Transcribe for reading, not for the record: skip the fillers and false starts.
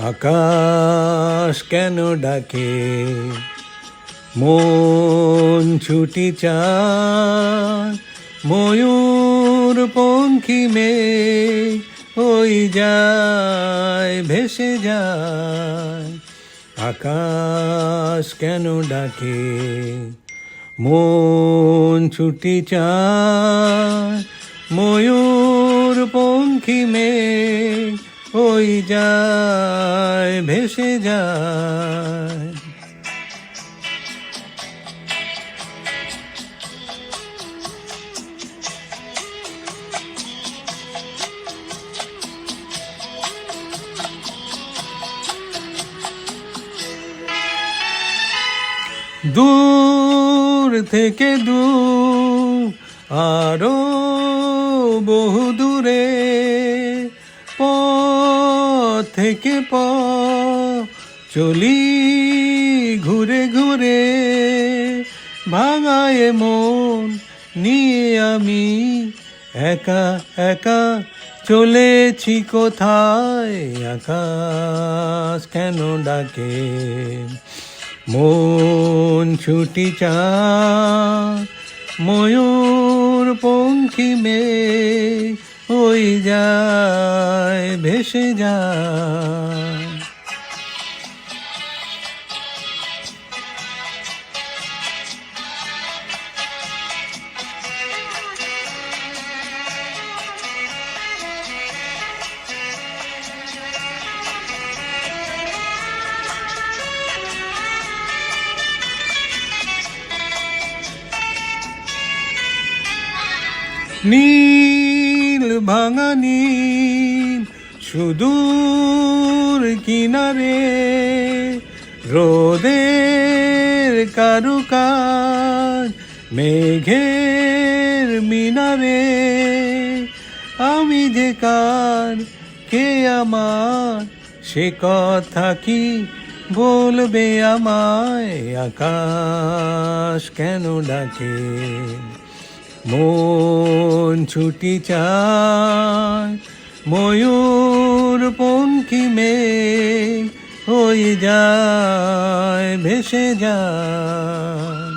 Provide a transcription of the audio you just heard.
আকাশ কেন ডাকে, মন ছুটি চায়, ময়ূর পঙ্খী মেঘ ওই যায় ভেসে যায়। আকাশ কেন ডাকে, মন ছুটি চায়, ময়ূর পঙ্খী মেঘ ওই যায় ভেসে যায়। দূর থেকে দূর আরো বহু দূরে, পথ থেকে পথ চলি ঘুরে ঘুরে, ভাঙায় মন নিয়ে আমি একা একা চলেছি কোথায়। আকাশ কেন ডাকে, মন ছুটি চায়, ময়ূর পঙ্খী মেঘ ওই যায় ভেসে যায়। নীল ভাঙা নীল সুদূর কিনারে, রোদের কারুকাজ মেঘের মিনারে, আমি যে কার কে আমার সে কথা কি বলবে আমায়। আকাশ কেন ডাকে, মন ছুটি চায়, ময়ূর পঙ্খী মেঘ হয়ে যায় ভেসে যায়।